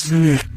し。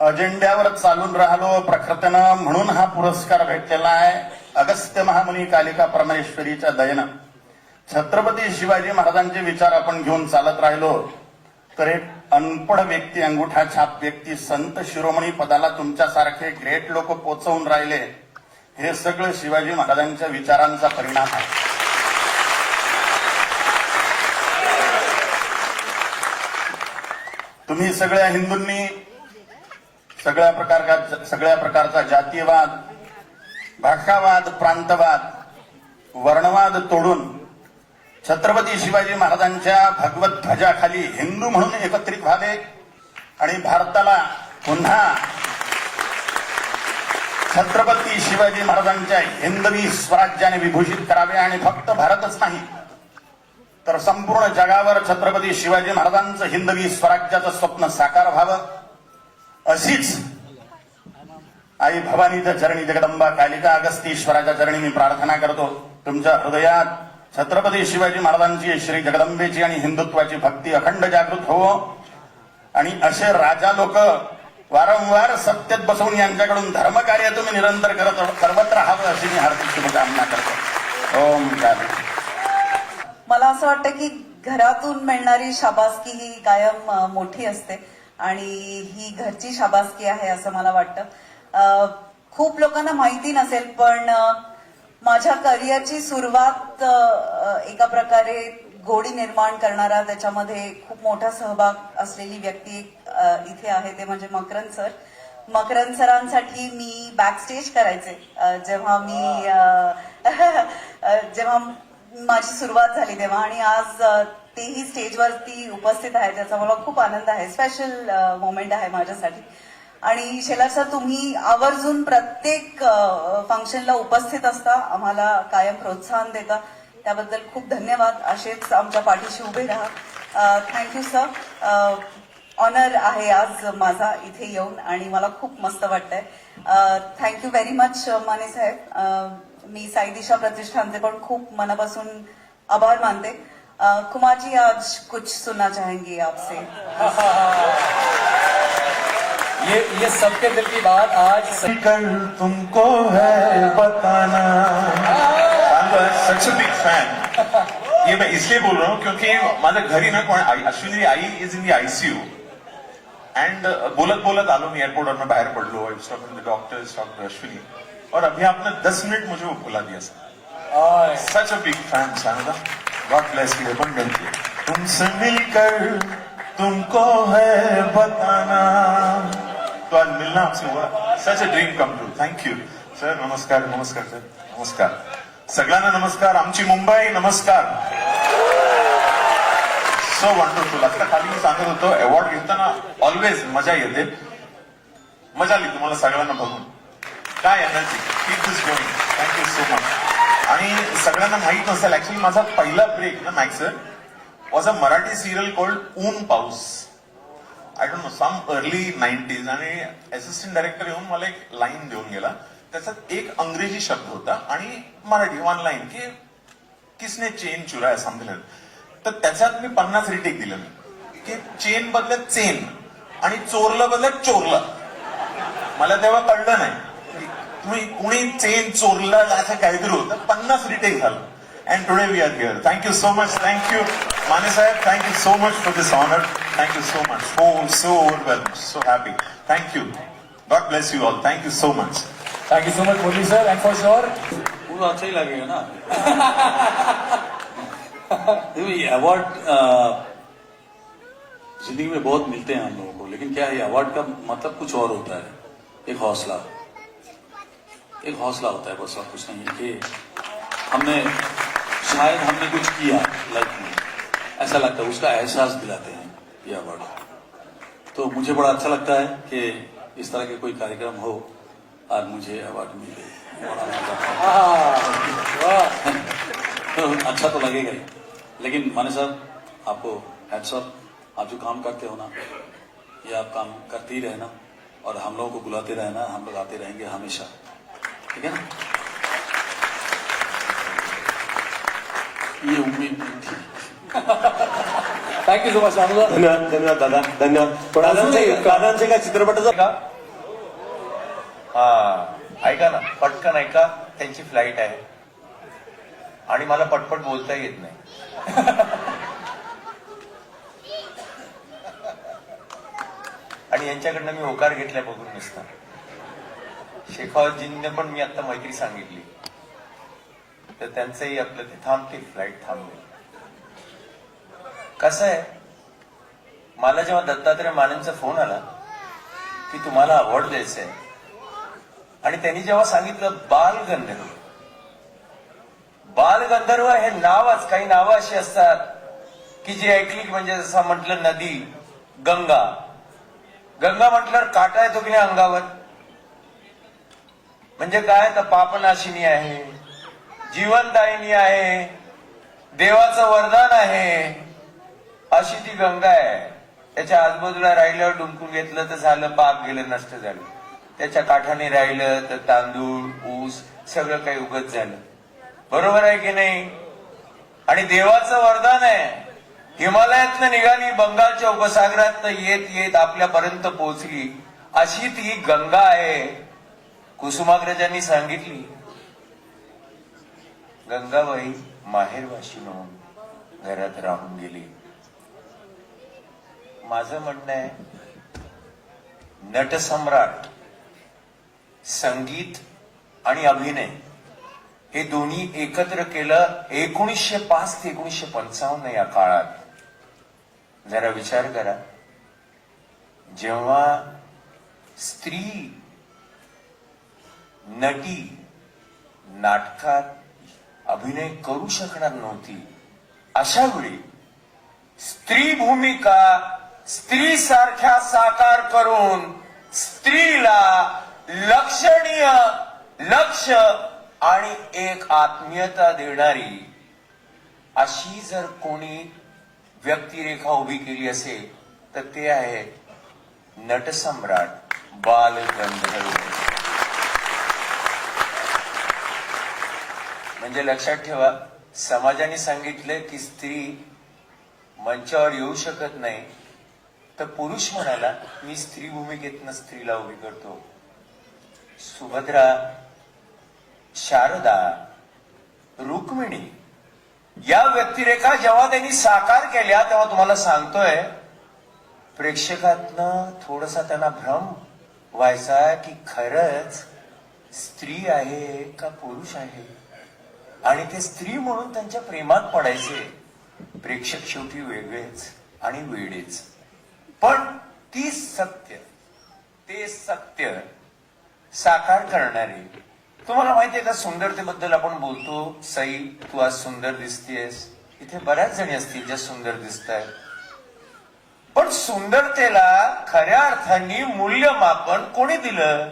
अजेंड्यावर चालून राहिलो प्रखरतेनं म्हणून हा पुरस्कार भेटलेला आहे. अगस्त्य महामुनी कालिका परमेश्वरीच्या दयेनं छत्रपती शिवाजी महाराजांचे विचार आपण घेऊन चालत राहिलो तर एक अनपढ व्यक्ती, अंगुठा छाप व्यक्ती संत शिरोमणी पदाला तुमच्यासारखे ग्रेट लोक पोचवून राहिले. हे सगळं शिवाजी महाराजांच्या विचारांचा परिणाम आहे. तुम्ही सगळ्या हिंदूंनी सगळ्या प्रकारचा जातीयवाद, भाषावाद, प्रांतवाद, वर्णवाद तोडून छत्रपती शिवाजी महाराजांच्या भगवत ध्वजाखाली हिंदू म्हणून एकत्रित व्हावे आणि भारताला पुन्हा छत्रपती शिवाजी महाराजांच्या हिंदवी स्वराज्याने विभूषित करावे आणि फक्त भारतच नाही तर संपूर्ण जगावर छत्रपती शिवाजी महाराजांचं हिंदवी स्वराज्याचं स्वप्न साकार व्हावं, अशीच आई भवानीच्या चरणी, जगदंबा कालिका अगस्तीश्वराच्या चरणी मी प्रार्थना करतो. तुमच्या हृदयात छत्रपती शिवाजी महाराजांची, श्री जगदंबेची आणि हिंदुत्वाची भक्ती अखंड जागृत हो आणि असे राजा लोक वारंवार सत्तेत बसवून यांच्याकडून धर्मकार्य तुम्ही निरंतर करत राहावं अशी मी हार्दिक शुभकामना करतो. ओम शांती. मला असं वाटतं की घरातून मिळणारी शाबासकी ही कायम मोठी असते आणि ही घरची शाबासकी आहे असं मला वाटतं. खूप लोकांना माहिती नसेल पण माझ्या करिअरची सुरुवात एका प्रकारे गोडी निर्माण करणारा, त्याच्यामध्ये खूप मोठा सहभाग असलेली व्यक्ती इथे आहे, ते म्हणजे मकरंद सर. मकरंद सरांसाठी मी बॅकस्टेज करायचे जेव्हा माझी सुरुवात झाली तेव्हा, आणि आज तेही स्टेजवरती उपस्थित आहे त्याचा मला खूप आनंद आहे. स्पेशल मोमेंट आहे माझ्यासाठी. आणि शेलार सर, तुम्ही आवर्जून प्रत्येक फंक्शनला उपस्थित असता, आम्हाला कायम प्रोत्साहन देता, त्याबद्दल खूप धन्यवाद. असेच आमच्या पाठीशी उभे राहा. Thank you sir. ऑनर आहे आज माझा इथे येऊन आणि मला खूप मस्त वाटतंय. थँक्यू व्हेरी मच माने साहेब. मी साई दिशा प्रतिष्ठानचे पण खूप मनापासून आभार मानते. कुमार जी, आज कुछ सुनना चाहेंगे आपसे. ये सबके दिल की बात आज कल तुमको है बताना. सच अ बिग फैन. ये मैं इसलिए बोल रहा हूँ क्योंकि माझ्या घरी ना कोण, अश्विनी आई is in the ICU and बोलत बोलत आलो मी एयरपोर्ट और मैं बाहर पड़ लो. डॉक्टर्स, डॉक्टर अश्विनी, और अभी आपने 10 मिनट मुझे वो बुला दिया sir. Such a big fan शानदा. God bless you abundantly. तुमसे मिलकर तुमको है बताना. तो आज मिलना आपसे हुआ. Such a dream come true. Thank you sir. नमस्कार. नमस्कार सर. नमस्कार सगळ्यांना. नमस्कार. आमची मुंबई. नमस्कार. So wonderful. आता खाली मी सांगत होतो, अवॉर्ड घेताना ऑलवेज मजा येते. मजा आली तुम्हाला सगळ्यांना बघून. काय energy. Keep this going. Thank you so much. आणि सगळ्यांना माहित नसेल, ऍक्च्युली माझा पहिला ब्रेक ना Max sir was a Marathi serial called Oon Paus. I don't know, some early 90s. आणि असिस्टंट डायरेक्टर येऊन मला एक लाईन देऊन गेला. त्याच्यात एक अंग्रेजी शब्द होता आणि मराठी वन लाईन की किसने चेन चुराया समजलं. तर त्याच्यात मी 50 रिटेक दिलं मी की चेन बदलत चेन आणि चोरलं बदलत चोरलं. मला तेव्हा कळलं नाही तुम्ही कुणी चेन चोरलं असं काहीतरी होतं. 50 रिटेक झालं. And today we are here. Thank you so much. Thank you Mane Saheb. Thank you so much for this honour. Thank you so much. So overwhelm. So happy. Thank you. God bless you all. Thank you so much. Thank you so much Murali sir. And for sure पूरा अच्छा ही लगेगा ना. ये award जिंदगी में बहुत मिलते हैं हम लोगों को, लेकिन क्या है, अवार्ड का मतलब कुछ और होता है. एक हौसला होता है, बस और कुछ नहीं है. कि हमने कुछ किया लाइफ में, ऐसा लगता है, उसका एहसास दिलाते हैं ये अवार्ड. तो मुझे बड़ा अच्छा लगता है कि इस तरह के कोई कार्यक्रम हो और मुझे अवार्ड मिले. तो अच्छा तो लगेगा ही. लेकिन माने साहब, आपको हैट्स ऑफ. आप जो काम करते हो ना, ये आप काम करते ही रहना और हम लोगों को बुलाते रहना. हम लोग आते रहेंगे हमेशा. ठीक है ना. ये उम्मीद नहीं थी. Thank you so much. धन्यवाद. धन्यवाद दादा. धन्यवाद. दादांचे का चित्रपटाचा हा ऐका ना, पटकन ऐका, त्यांची फ्लाईट आहे आणि मला पटपट बोलता येत नाही. आणि यांच्याकडनं मी होकार घेतल्या बघून नसता. शेखावतजींना पण मी आता मैत्री सांगितली, तर त्यांचंही आपलं ते थांबते, फ्लाईट थांबते. कसं आहे, मला जेव्हा दत्तात्रय मानेंचा फोन आला की तुम्हाला अवॉर्ड द्यायचं आहे, आणि त्यांनी जेव्हा सांगितलं बालगंधर्व, बालगंधर्व हे नावच, काही नावं अशी असतात की जी ऐकली म्हणजे जसं म्हटलं नदी, गंगा, गंगा म्हटल्यावर काटा येतो की नाही अंगावर. म्हणजे काय, तर पापनाशिनी आहे, जीवनदायिनी आहे, देवाचं वरदान आहे, अशी ती गंगा आहे. त्याच्या आजूबाजूला राहिल्यावर डुंकून घेतलं तर झालं, पाप गेलं, नष्ट झालं. त्याच्या काठाने राहिलं तर तांदूळ, ऊस सगळं काही उगत झालं. बरोबर आहे की नाही. आणि देवाचं वरदान आहे, हिमालयातनं निघाली, बंगालच्या उपसागरात येत येत आपल्यापर्यंत पोहोचली, अशी ती गंगा आहे. कुसुमाग्रजांनी सांगितली, गंगाबाई माहेरवाशी म्हणून घरात राहून गेली. माझं म्हणणं आहे, नटसम्राट, संगीत आणि अभिनय हे दोन्ही एकत्र केलं 1905 ते 1955 या काळात. जरा विचार करा, जेव्हा स्त्री नटी नाटकात अभिनय करू शकणार नव्हती, अशा वेळी स्त्री भूमिका स्त्री सारख्या साकार करून स्त्रीला लक्षणीय लक्ष आणि एक आत्मीयता देणारी अशी जर कोणी व्यक्तिरेखा उभी केली असेल तर ते आहे नटसम्राट बालगंधर्व. म्हणजे लक्षात ठेवा, समाजाने सांगितलं की स्त्री मंचावर येऊ शकत नाही, तर पुरुष म्हणाला मी स्त्री भूमिकेतनं स्त्रीला उभी करतो. सुभद्रा, शारदा, रुक्मिणी या व्यक्तिरेखा जेव्हा त्यांनी साकार केल्या, तेव्हा तुम्हाला सांगतोय प्रेक्षकातनं थोडासा त्यांना भ्रम व्हायचा की खरंच स्त्री आहे का पुरुष आहे, आणि ते स्त्री म्हणून त्यांच्या प्रेमात पडायचे. प्रेक्षक शेवटी वेगळेच आणि वेडेच, पण ती सत्य, ते सत्य साकार करणारी. तुम्हाला माहितीये का, सुंदरतेबद्दल आपण बोलतो, सई तू आज सुंदर दिसतेस, इथे बऱ्याच जणी असतील ज्या सुंदर दिसत आहेत, पण सुंदरतेला खऱ्या अर्थाने मूल्यमापन कोणी दिलं?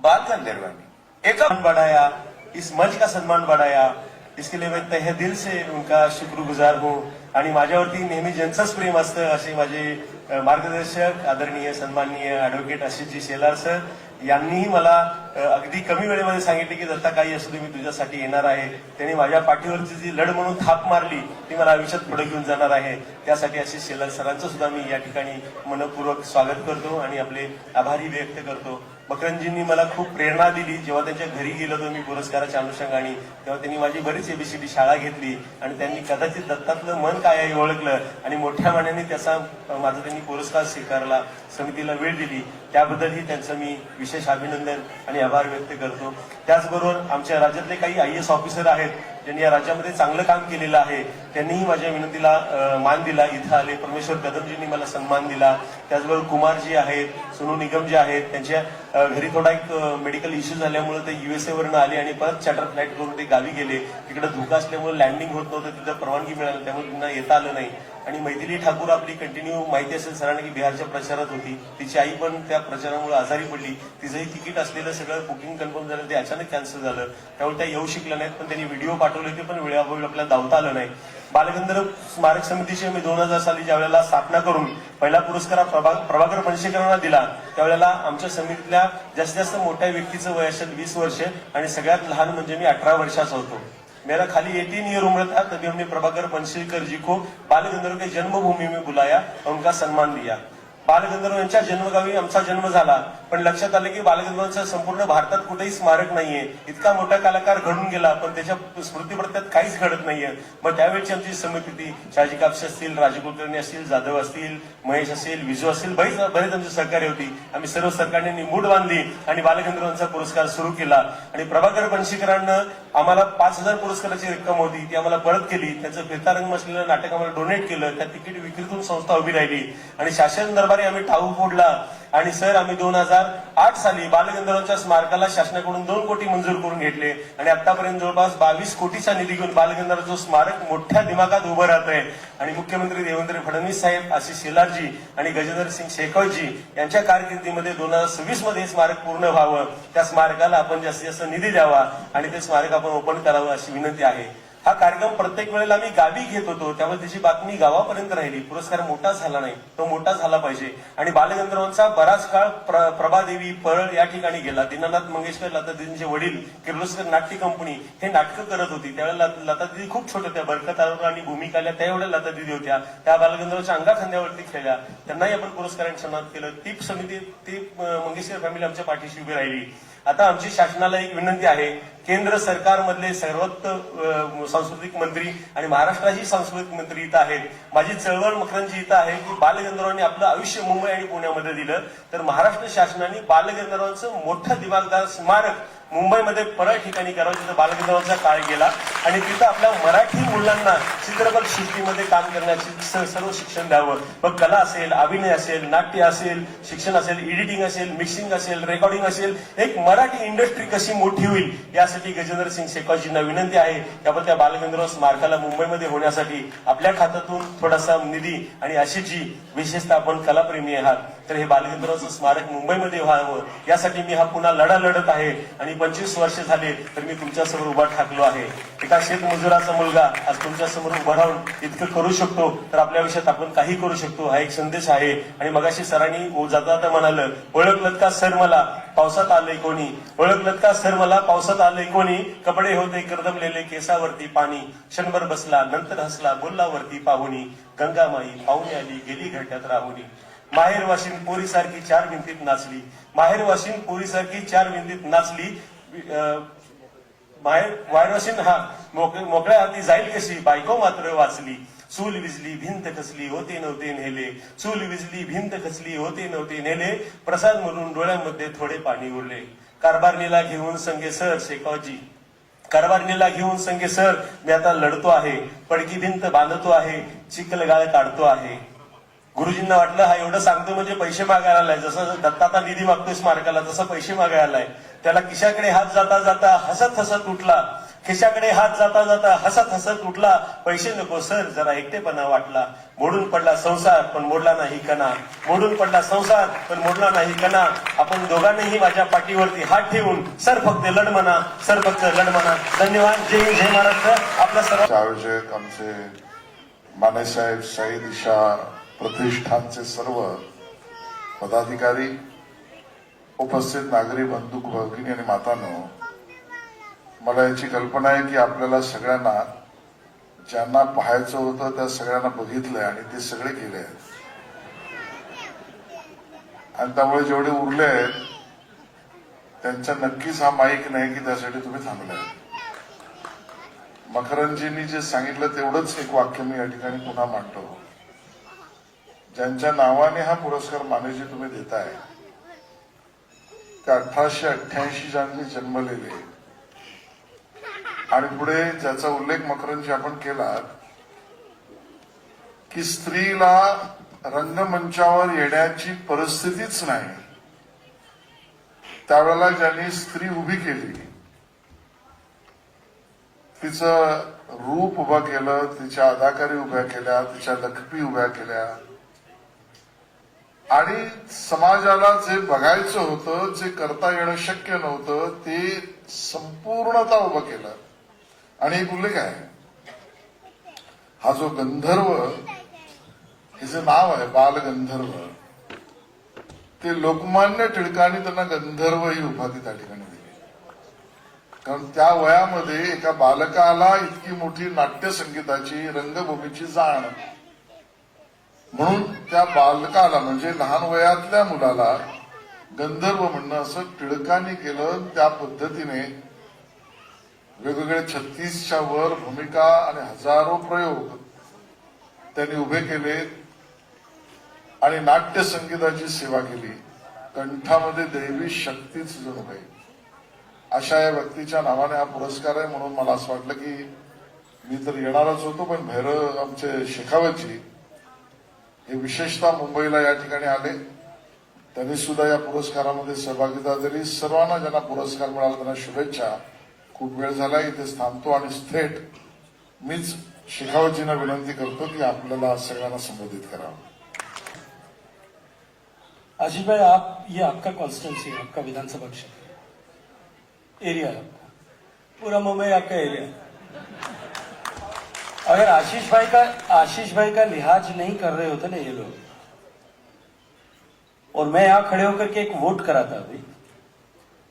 बालगंधर्वांनी. एका बढ़ाया, इस मंच का सम्मान बढ़ाया, इसके लिए मैं तहे दिल से उनका शुक्रगुजार हूँ. आणि माझ्यावरती नेहमी ज्यांचंच प्रेम असतं असे माझे मार्गदर्शक, आदरणीय सन्माननीय ऍडव्होकेट आशिषजी शेलार सर यांनीही मला अगदी कमी वेळेमध्ये सांगितले की दत्ता काही असू दे, मी तुझ्यासाठी येणार आहे. त्यांनी माझ्या पाठीवरची जी लढ म्हणून थाप मारली ती मला आयुष्यात पुढे घेऊन जाणार आहे. त्यासाठी आशिष शेलार सरांचं सुद्धा मी या ठिकाणी मनपूर्वक स्वागत करतो आणि आपले आभारी व्यक्त करतो. मकरंदजींनी मला खूप प्रेरणा दिली. जेव्हा त्यांच्या घरी गेलो होतो मी पुरस्काराच्या अनुषंगाने, तेव्हा त्यांनी माझी बरीच एबीसीडी शाळा घेतली आणि त्यांनी कदाचित दत्तातलं मन काय आहे ओळखलं आणि मोठ्या मनाने त्याचा माझा त्यांनी पुरस्कार स्वीकारला, समितीला वेळ दिली, त्याबद्दलही त्यांचं मी विशेष अभिनंदन आणि आभार व्यक्त करतो. त्याचबरोबर आमच्या राज्यातले काही IAS ऑफिसर आहेत ज्यांनी या राज्यामध्ये चांगलं काम केलेलं आहे, त्यांनीही माझ्या विनंतीला मान दिला. इथं आले परमेश्वर कदमजींनी मला सन्मान दिला. त्याचबरोबर कुमारजी आहेत, सोनू निगम जे आहेत, त्यांच्या घरी थोडा एक मेडिकल इश्यू झाल्यामुळे ते USA वरनं आले आणि परत चार्टर फ्लाईट करून ते गावी गेले. तिकडे धोका असल्यामुळे लँडिंग होत नव्हतं, तिथं परवानगी मिळाली, त्यामुळे त्यांना येता आलं नाही. आणि मैथिली ठाकूर आपली कंटिन्यू माहिती असेल सरांना की बिहारच्या प्रचारात होती, तिची आई पण त्या प्रचारामुळे आजारी पडली. तिचंही तिकीट असलेलं सगळं बुकिंग कन्फर्म झालं, ते अचानक कॅन्सल झालं, त्यामुळे त्या येऊ शकल्या नाहीत. पण त्यांनी व्हिडिओ पाठवले होते, पण वेळाभावी आपल्याला धावता आलं नाही. बालगंधर्व स्मारक समितीची मी 2000 साली ज्या वेळेला स्थापना करून पहिला पुरस्कार प्रभाकर पणशीकरांना दिला, त्यावेळेला आमच्या समितीतल्या जास्तीत जास्त मोठ्या व्यक्तीचं वय असेल 20 वर्ष आणि सगळ्यात लहान म्हणजे मी 18 वर्षाचा होतो. मेरा खाली 18 ईयर उम्र था, तभी हमने प्रभाकर पनशेकर जी को बाल गंधर्व के जन्मभूमि में बुलाया और उनका सम्मान दिया. बालगंधर्व यांच्या जन्मगावी आमचा जन्म झाला, पण लक्षात आलं की बालगंधर्वांचं संपूर्ण भारतात कुठेही स्मारक नाहीये. इतका मोठा कलाकार घडून गेला पण त्याच्या स्मृतीपत्रात काहीच घडत नाहीये. मग त्यावेळची आमची समिती, शहाजी कापसे असतील, राजू कुलकर्णी असतील, जाधव असतील, महेश असेल, विजू असेल, बरेच आमची सहकार्य होती. आम्ही सर्व सरकारने मूड बांधली आणि बालगंधर्वांचा पुरस्कार सुरू केला. आणि प्रभाकर बनशीकरांना आम्हाला 5,000 पुरस्काराची रक्कम होती ती आम्हाला परत केली. त्याचं फिरता रंग असलेलं नाटक आम्हाला डोनेट केलं. त्या तिकीट विक्रीतून संस्था उभी राहिली आणि शासन दरबारी आम्ही ठाऊ फोडला. आणि सर, आम्ही 2008 साली बालगंधर्वांच्या स्मारकाला शासनाकडून 2 कोटी मंजूर करून घेतले आणि आतापर्यंत जवळपास 22 कोटीचा निधी घेऊन बालगंधर्वांचं स्मारक मोठ्या दिमागात उभं राहत आहे. आणि मुख्यमंत्री देवेंद्र फडणवीस साहेब, आशिष शेलारजी आणि गजेंद्र सिंग शेखावतजी यांच्या कारकिर्दीमध्ये 2026 मध्ये स्मारक पूर्ण व्हावं. त्या स्मारकाला आपण जास्तीत जास्त निधी द्यावा आणि ते स्मारक आपण ओपन करावं अशी विनंती आहे. हा कार्यक्रम प्रत्येक वेळेला आम्ही गावी घेत होतो, त्यामुळे त्याची बातमी गावापर्यंत राहिली. पुरस्कार मोठा झाला नाही, तो मोठा झाला पाहिजे. आणि बालगंधर्वांचा बराच काळ प्रभादेवी, परळ या ठिकाणी गेला. दीनानाथ मंगेशकर लतादीदींचे वडील किर्लोस्कर नाट्य कंपनी हे नाटकं करत होती. त्यावेळेला लतादीदी खूप छोट्या होत्या, बरकत आरोरा आणि भूमिका आल्या त्यावेळेला लतादीदी होत्या. त्या बालगंधर्वांच्या अंगाखांद्यावरती खेळल्या, त्यांनाही आपण पुरस्काराने सन्मान केलं. ती समिती, ती मंगेशकर फॅमिली आमच्या पाठीशी उभी राहिली. आता आमची शासनाला एक विनंती आहे, केंद्र सरकारमधले सर्वोच्च सांस्कृतिक मंत्री आणि महाराष्ट्राची सांस्कृतिक मंत्री इथं आहेत. माझी चळवळ मकरंजी इथं आहे की बालगंधर्वांनी आपलं आयुष्य मुंबई आणि पुण्यामध्ये दिलं, तर महाराष्ट्र शासनाने बालगंधर्वांचं मोठं दिमागदार स्मारक मुंबईमध्ये परळ ठिकाणी करावं, तिथं बालगंधर्वांचा काळ गेला. आणि तिथं आपल्या मराठी मुलांना चित्रपट सृष्टीमध्ये काम करण्याची सर्व शिक्षण द्यावं. मग कला असेल, अभिनय असेल, नाट्य असेल, शिक्षण असेल, एडिटिंग असेल, मिक्सिंग असेल, रेकॉर्डिंग असेल, एक मराठी इंडस्ट्री कशी मोठी होईल यासाठी गजेंद्र सिंग शेखावतजींना विनंती आहे की आपण त्या बालगंधर्व स्मारकाला मुंबईमध्ये होण्यासाठी आपल्या खात्यातून थोडासा निधी आणि अशी जी विशेषतः आपण कलाप्रेमी आहात तर हे बालगंधर्वांचं स्मारक मुंबईमध्ये व्हावं यासाठी मी हा पुन्हा लढा लढत आहे. आणि 25 वर्ष झाले तर मी तुमच्यासमोर उभा ठाकलो आहे. एका शेतमजुराचा मुलगा आज तुमच्या समोर उभा राहून इतकं करू शकतो तर आपल्या आयुष्यात आपण काही करू शकतो, हा एक संदेश आहे. आणि मगाशी सरांनी जाता म्हणालं, ओळखलत का सर मला पावसात आलंय कोणी, ओळखलत का सर मला पावसात आलंय कोणी, कपडे होते करदमलेले केसावरती पाणी, क्षणभर बसला नंतर हसला बोलला वरती पाहुणी, गंगामाई पाहुणी आली गेली घरट्यात राहुनी, माहेर वाशिन पोरीसारखी 4 भिंतीत नाचली, माहेर वाशिन पोरीसारखी 4 भिंतीत नाचली, वायर वाशिन हा मोकळ्या हाती जाईल कशी, बायको मात्र वाचली, चूल विजली भिंत खचली होते नव्हते नेले, चूल विजली भिंत खचली होते नव्हते नेले, प्रसाद म्हणून डोळ्यामध्ये थोडे पाणी उरले, कारभारणीला घेऊन संगे सर शेखावतजी, कारभारणीला घेऊन संगे सर मी आता लढतो आहे, पडकी भिंत बांधतो आहे, चिखलगाळ काढतो आहे. गुरुजींना वाटलं हा एवढं सांगतो म्हणजे पैसे मागायला आलाय, जसं दत्ताता निधी मागतोय स्मारकाला तसं पैसे मागायला आलाय. त्याला खिशाकडे हात जाता जाता हसत हसत उठला, खिशाकडे हात जाता जाता हसत हसत उठला, पैसे नको सर जरा एकटेपणा वाटला, मोडून पडला संसार पण मोडला नाही कणा, मोडून पडला संसार पण मोडला नाही कणा, आपण दोघांनीही माझ्या पाठीवरती हात ठेवून सर फक्त लढ म्हणा, सर फक्त लढ म्हणा. धन्यवाद. जय हिंद, जय महाराष्ट्र. आपल्या सर्व आयोजक आमचे मानेसाहेब, शाही दिशा प्रतिष्ठानचे सर्व पदाधिकारी, उपस्थित नागरी बंधू भगिनी आणि मातांनो, मला याची कल्पना आहे की आपल्याला सगळ्यांना ज्यांना पाहायचं होतं त्या सगळ्यांना बघितलंय आणि ते सगळे केले आहेत. आणि त्यामुळे जेवढे उरले आहेत त्यांचा नक्कीच हा माईक नाही की त्यासाठी तुम्ही थांबलाय. मकरंजींनी जे सांगितलं तेवढंच एक वाक्य मी या ठिकाणी पुन्हा मांडतो. ज्यांच्या नावाने हा पुरस्कार मानेजी तुम्ही देताय ते 1888 ज्यांनी जन्मलेले आणि पुढे ज्याचा उल्लेख मकरंजी आपण केला की स्त्रीला रंगमंचावर येण्याची परिस्थितीच नाही, त्यावेळेला ज्यांनी स्त्री उभी केली, तिचं रूप उभं केलं, तिच्या अदाकारी उभ्या केल्या, तिच्या लखपी उभ्या केल्या आणि समाजाला जे बघायचं होतं, जे करता येणं शक्य नव्हतं ते संपूर्णता उभं केलं. आणि एक उल्लेख आहे, हा जो गंधर्व हे जे नाव आहे बालगंधर्व, ते लोकमान्य टिळकांनी त्यांना गंधर्व ही उपाधी त्या ठिकाणी दिली. कारण त्या वयामध्ये एका बालकाला इतकी मोठी नाट्य संगीताची, रंगभूमीची जाण म्हणून त्या बालकाला म्हणजे लहान वयातल्या मुलाला गंधर्व म्हणणं असं टिळकांनी केलं. त्या पद्धतीने वेगवेगळे 36च्या वर भूमिका आणि हजारो प्रयोग त्यांनी उभे केले आणि नाट्य संगीताची सेवा केली. कंठामध्ये दैवी शक्तीच जणू काही. अशा या व्यक्तीच्या नावाने हा पुरस्कार आहे. म्हणून मला असं वाटलं की मी तर येणारच होतो, पण भैरव आमचे शेखावतजी हे विशेषतः मुंबईला या ठिकाणी आले. त्यांनी सुद्धा या पुरस्कारामध्ये सहभागिता दिली. सर्वांना ज्यांना पुरस्कार मिळाला त्यांना शुभेच्छा. खूप वेळ झाला, इथेच थांबतो आणि थेट मीच शेखावतजींना विनंती करतो की आपल्याला सगळ्यांना संबोधित करावं. आशीष भाई, आप ये आपका कॉन्स्टिट्यूंसी है, आपका विधानसभा क्षेत्र एरिया है, आपका पूरा मुंबई आपका एरिया है. अगर आशीष भाई का लिहाज नहीं कर रहे होते ना ये लोग, और मैं यहां खड़े होकर के एक वोट करा था अभी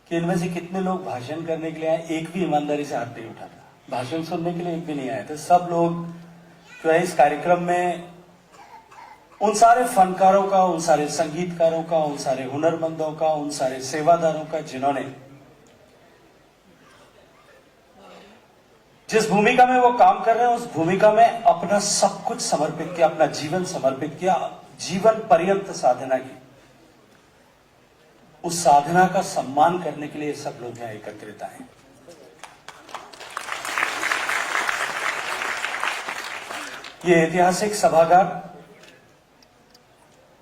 कि इनमें से कितने लोग भाषण करने के लिए आए, एक भी ईमानदारी से हाथ नहीं उठाता. भाषण सुनने के लिए एक भी नहीं आए थे. सब लोग जो है इस कार्यक्रम में उन सारे फनकारों का, उन सारे संगीतकारों का, उन सारे हुनरमंदों का, उन सारे सेवादारों का जिन्होंने जिस भूमिका में वो काम कर रहे हैं उस भूमिका में अपना सब कुछ समर्पित किया, अपना जीवन समर्पित किया, जीवन पर्यंत साधना की. उस साधना का सम्मान करने के लिए सब लोग यहां एकत्रित आए. ये ऐतिहासिक सभागार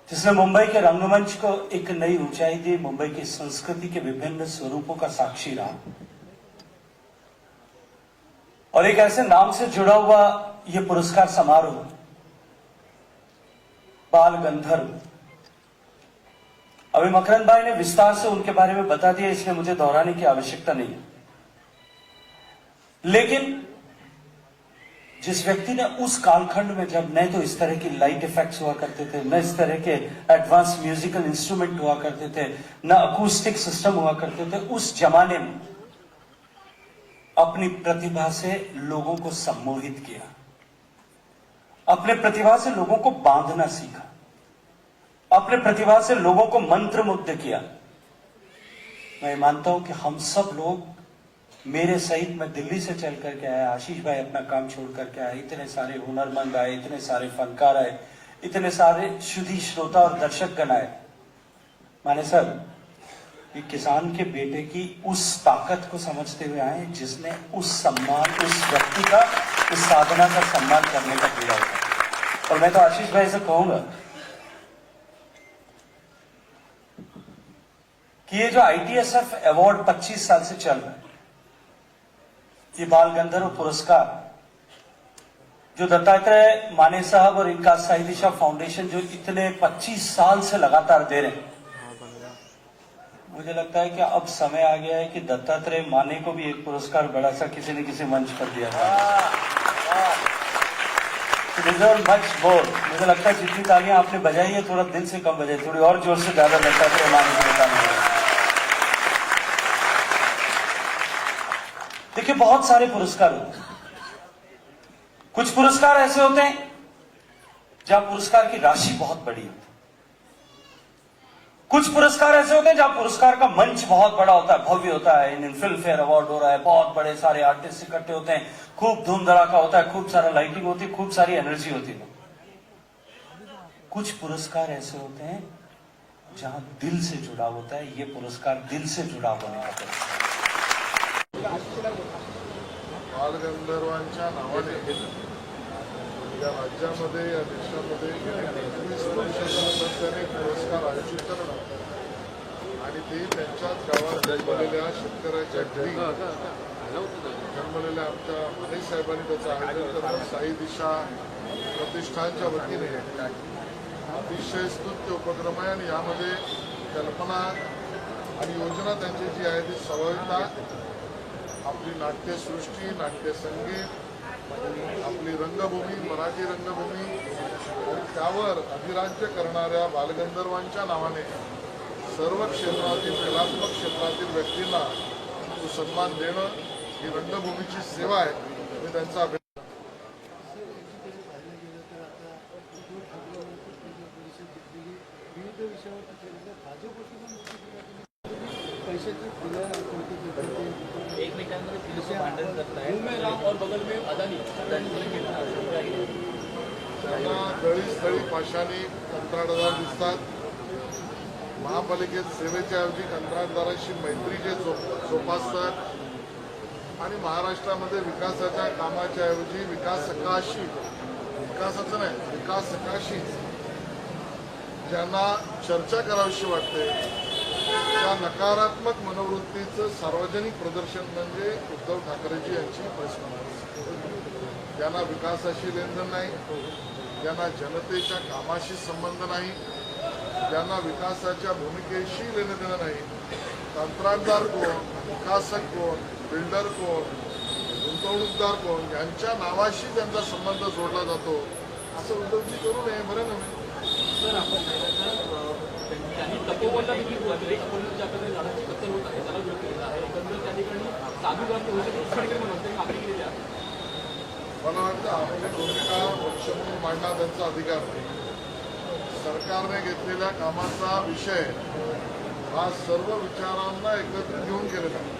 जिसने मुंबई के रंगमंच को एक नई ऊंचाई दी, मुंबई की संस्कृति के विभिन्न स्वरूपों का साक्षी रहा, और एक ऐसे नाम से जुड़ा हुआ यह पुरस्कार समारोह बाल गंधर्व. अभी मकरंद भाई ने विस्तार से उनके बारे में बता दिया, इसलिए मुझे दोहराने की आवश्यकता नहीं है. लेकिन जिस व्यक्ति ने उस कालखंड में जब न तो इस तरह की लाइट इफेक्ट्स हुआ करते थे, न इस तरह के एडवांस म्यूजिकल इंस्ट्रूमेंट हुआ करते थे, न अकूस्टिक सिस्टम हुआ करते थे, उस जमाने में अपनी प्रतिभा से लोगों को सम्मोहित किया, अपने प्रतिभा से लोगों को बांधना सीखा, अपने प्रतिभा से लोगों को मंत्रमुग्ध किया. मैं मानता हूं कि हम सब लोग, मेरे सहित, मैं दिल्ली से चल करके आया, आशीष भाई अपना काम छोड़ करके आए, इतने सारे हुनरमंद आए, इतने सारे फनकार आए, इतने सारे शुद्धि श्रोता और दर्शक गण आए. माने सर, ये किसान के बेटे की उस ताकत को समझते हुए आए जिसने उस सम्मान, उस व्यक्ति का, उस साधना का सम्मान करने का दिया होता. और मैं तो आशीष भाई से कहूंगा कि ये जो ITSF अवार्ड 25 साल से चल रहा है, ये बाल गंधर्व पुरस्कार जो दत्तात्रेय माने साहब और इनका साई दिशा फाउंडेशन जो इतने 25 साल से लगातार दे रहे हैं, मुझे लगता है कि अब समय आ गया है कि दत्तात्रेय माने को भी एक पुरस्कार बड़ा सा किसी न किसी मंच पर दिया जाए. Much more. मुझे लगता है जितनी तालियां आपने बजाई है थोड़ा दिल से कम बजाई, थोड़ी और जोर से ज्यादा दत्तात्रेय माने को बताना है. देखिए, बहुत सारे पुरस्कार होते हैं. कुछ पुरस्कार ऐसे होते हैं जहां पुरस्कार की राशि बहुत बड़ी होती है. कुछ पुरस्कार ऐसे होते हैं जहां पुरस्कार का मंच बहुत बड़ा होता है, भव्य होता है. इन फिल्म फेयर अवार्ड हो रहा है, बहुत बड़े सारे आर्टिस्ट इकट्ठे होते हैं, खूब धूम धड़ाका होता है, खूब सारा लाइटिंग होती है, खूब सारी एनर्जी होती है. कुछ पुरस्कार ऐसे होते हैं जहां दिल से जुड़ा होता है. ये पुरस्कार दिल से जुड़ा होने का पुरस्कार. बालगंधर्वांच्या नावाने या राज्यामध्ये, या देशामध्ये गेल्या 25 वर्षांनी पुरस्कार आयोजित करणं आणि ते त्यांच्याच गावात जन्मलेल्या शेतकऱ्याच्या घरी जन्मलेल्या आमच्या माने साहेबांनी त्याचं आयोजन करणं साई दिशा प्रतिष्ठानच्या वतीने अतिशय स्तुत्य उपक्रम आहे. आणि यामध्ये कल्पना आणि योजना त्यांची जी आहे ती स्वाभाविकता, आपली नाट्यसृष्टी, नाट्यसंगीत, आपली रंगभूमी, मराठी रंगभूमी, आणि त्यावर अधिराज्य करणाऱ्या बालगंधर्वांच्या नावाने सर्व क्षेत्रातील, कलात्मक क्षेत्रातील व्यक्तींना तो सन्मान देणं ही रंगभूमीची सेवा आहे. मी त्यांचा त्यांना गळी पाशाने कंत्राटदार दिसतात. महापालिकेत सेवेच्या ऐवजी कंत्राटदाराशी मैत्री जे जोपासतात आणि महाराष्ट्रामध्ये विकासाच्या कामाच्या ऐवजी विकासकाशी, विकासाचं नाही विकासकाशी ज्यांना चर्चा करावीशी वाटते त्या नकारात्मक मनोवृत्तीचं सार्वजनिक प्रदर्शन म्हणजे उद्धव ठाकरेजी यांची प्रेस कॉन्फरन्स. ज्यांना विकासाशी लेनदेन नाही, ज्यांना जनतेच्या कामाशी संबंध नाही, ज्यांना विकासाच्या भूमिकेशी लेणं नाही, कंत्राटदार कोण, विकासक कोण, बिल्डर कोण, गुंतवणूकदार कोण यांच्या नावाशी त्यांचा संबंध जोडला जातो असं उद्धवजी करू नये. बरं नव्हे. त्यांनी तपोवनला देखील ज्याप्रकारे झाडाची कत्तल होत आहे त्याला विरोध केलेला आहे. एकंदर त्या ठिकाणी साधूग्राम मागणी केलेली आहे. मला वाटतं आपली भूमिका पक्ष म्हणून मांडणं त्यांचा अधिकार नाही. सरकारने घेतलेल्या कामाचा विषय हा सर्व विचारांना एकत्रित घेऊन केलेला आहे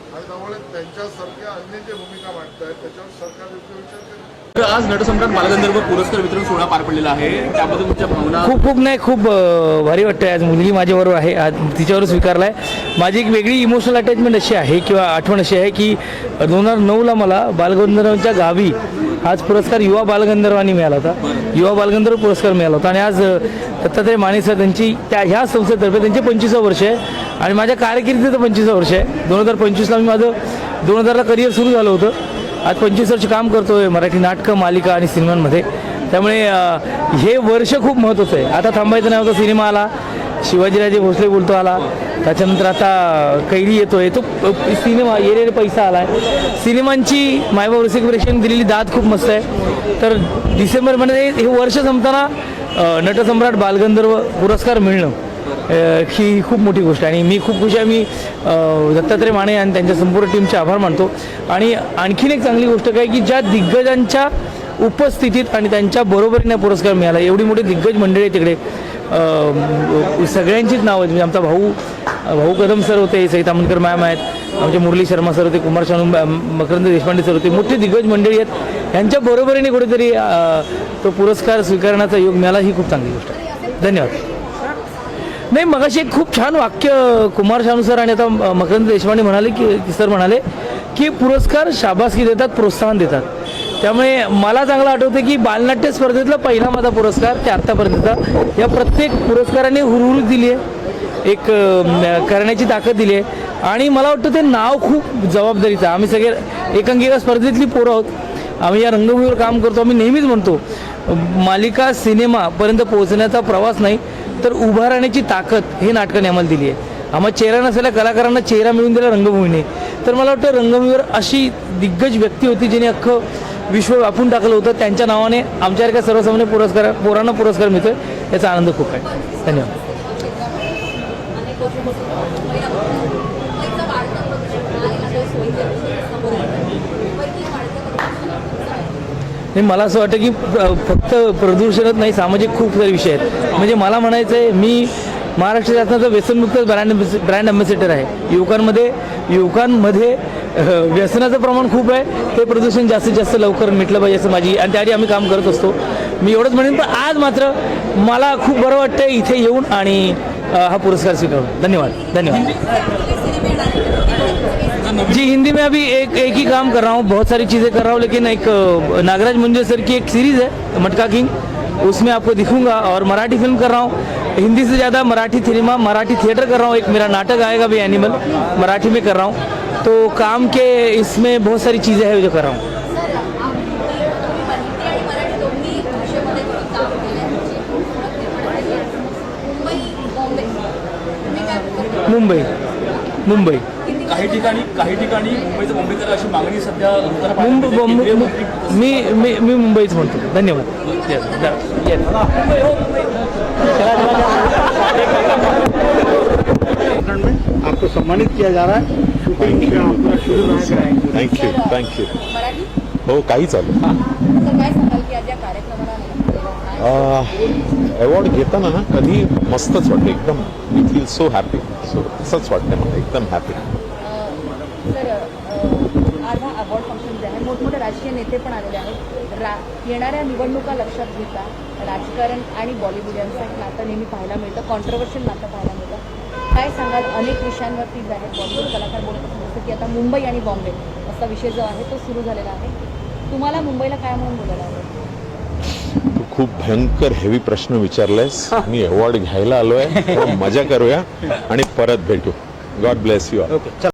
आणि त्यामुळे त्यांच्यासारख्या अन्य जे भूमिका मांडत आहेत त्याच्यावर सरकार योग्य विचार करेल. आज नटसम्राट बालगंधर्व पुरस्कार वितरण सोहळा पार पडलेला आहे, त्याबद्दल तुमच्या भावना? खूप भारी वाटतंय. आज मुलगी माझ्याबरोबर आहे, आज तिच्यावर स्वीकारलाय. माझी एक वेगळी इमोशनल अटॅचमेंट अशी आहे किंवा आठवण अशी आहे की 2009ला मला बालगंधर्वांच्या गावी आज पुरस्कार युवा बालगंधर्वांनी मिळाला होता. युवा बालगंधर्व पुरस्कार मिळाला होता आणि आज दत्तात्रय माने सर त्यांची ह्या संस्थेतर्फे त्यांचे 25वं वर्ष आहे आणि माझ्या कारकिर्दीचं 25वं वर्ष आहे. 2025ला मी माझं 2000ला करिअर सुरू झालं होतं. आज 25 वर्ष काम करतोय मराठी नाटकं, मालिका आणि सिनेमांमध्ये. त्यामुळे हे वर्ष खूप महत्त्वाचं आहे. आता थांबायचं नाही होतं. सिनेमा आला, शिवाजीराजे भोसले बोलतो आला, त्याच्यानंतर आता कैरी येतोय, तो सिनेमा येरे पैसा आला आहे. सिनेमांची मायबाब रसिक प्रेक्षकांनी दिलेली दाद खूप मस्त आहे. तर डिसेंबरमध्ये हे वर्ष संपताना नटसम्राट बालगंधर्व पुरस्कार मिळणं ही खूप मोठी गोष्ट आहे आणि मी खूप खुश आहे. मी दत्तात्रय माने आणि त्यांच्या संपूर्ण टीमचे आभार मानतो. आणि आणखीन एक चांगली गोष्ट काय की ज्या दिग्गजांच्या उपस्थितीत आणि त्यांच्या बरोबरीने पुरस्कार मिळाला. एवढी मोठी दिग्गज मंडळी आहे तिकडे, सगळ्यांचीच नावं आहेत. म्हणजे आमचा भाऊ कदम सर होते, सई तामणकर मॅम आहेत, आमचे मुरली शर्मा सर होते, कुमार शानू, मकरंद देशपांडे सर होते. मोठी दिग्गज मंडळी आहेत. यांच्या बरोबरीने कुठेतरी तो पुरस्कार स्वीकारण्याचा योग मिळाला ही खूप चांगली गोष्ट आहे. धन्यवाद. नाही, मगाशी एक खूप छान वाक्य कुमार शानू सर आणि आता मकरंद देशपांडे म्हणाले की सर म्हणाले की पुरस्कार शाबासकी देतात, प्रोत्साहन देतात. त्यामुळे मला चांगलं आठवतं की बालनाट्य स्पर्धेतला पहिला माझा पुरस्कार ते आत्तापर्यंतचा. या प्रत्येक पुरस्काराने हुरहुर दिली आहे, एक करण्याची ताकद दिली आहे आणि मला वाटतं ते नाव खूप जबाबदारीचं. आम्ही सगळे एकांकिका स्पर्धेतली पोरं आहोत. आम्ही या रंगभूमीवर काम करतो. आम्ही नेहमीच म्हणतो मालिका सिनेमापर्यंत पोहोचण्याचा प्रवास नाही तर उभा राहण्याची ताकद हे नाटकाने आम्हाला दिली आहे. आम्हाला चेहरा नसलेल्या कलाकारांना चेहरा मिळून दिला रंगभूमीने. तर मला वाटतं रंगभूमीवर अशी दिग्गज व्यक्ती होती जिने अख्खं विश्व व्यापून टाकलं होतं. त्यांच्या नावाने आमच्यासारख्या सर्वसामान्य पोरांना पुरस्कार मिळतोय याचा आनंद खूप आहे. धन्यवाद. मला असं वाटतं की फक्त प्रदूषणच नाही, सामाजिक खूप सारे विषय आहेत. म्हणजे मला म्हणायचं आहे, मी महाराष्ट्र शासनाचा व्यसनमुक्त ब्रँड अम्बॅसेडर आहे. युवकांमध्ये व्यसनाचं प्रमाण खूप आहे. ते प्रदूषण जास्तीत जास्त लवकर मिटलं पाहिजे असं माझी, आणि त्याआधी आम्ही काम करत असतो. मी एवढंच म्हणेन. पण आज मात्र मला खूप बरं वाटतं इथे येऊन आणि हा पुरस्कार स्वीकारून. धन्यवाद. जी, हिंदी में अभी एक ही काम कर रहा हूँ, बहुत सारी चीज़ें कर रहा हूँ, लेकिन एक नागराज मंजुल सर की एक सीरीज़ है मटका किंग, उसमें आपको दिखूंगा. और मराठी फिल्म कर रहा हूँ, हिंदी से ज़्यादा मराठी सिनेमा, मराठी थिएटर कर रहा हूँ. एक मेरा नाटक आएगा भी एनिमल, मराठी में कर रहा हूँ. तो काम के इसमें बहुत सारी चीज़ें हैं जो कर रहा हूँ. मुंबई काही ठिकाणी मुंबईचं मुंबईकर अशी मागणी सध्या मी मुंबईच म्हणतो. धन्यवाद. आपको सम्मानित किया जा रहा है. थँक्यू. हो, काही चालू. काय सांगाल की आज या कार्यक्रमाला अवॉर्ड घेताना ना कधी मस्तच वाटतं एकदम. We feel so happy. So असंच वाटतं मला एकदम हॅपी. सर आज हा अवॉर्ड फंक्शन जे आहे मोठमोठे राजकीय नेते पण आलेले आहेत. येणाऱ्या निवडणुका लक्षात घेता राजकारण आणि बॉलिवूड यांचं एक नातं नेहमी पाहायला मिळतं, कॉन्ट्रोवर्शियल नातं पाहायला मिळतं. काय सांगाल, अनेक विषयांवरती जे आहेत बॉलिवूड कलाकार बोलत असतात, जसं की आता मुंबई आणि बॉम्बे असा विषय जो आहे तो सुरू झालेला आहे. तुम्हाला मुंबईला काय म्हणून बोलायला आवडेल? तू खूप भयंकर हेवी प्रश्न विचारलायस. मी अवॉर्ड घ्यायला आलोय. मजा करूया आणि परत भेटू. God bless you. ओके.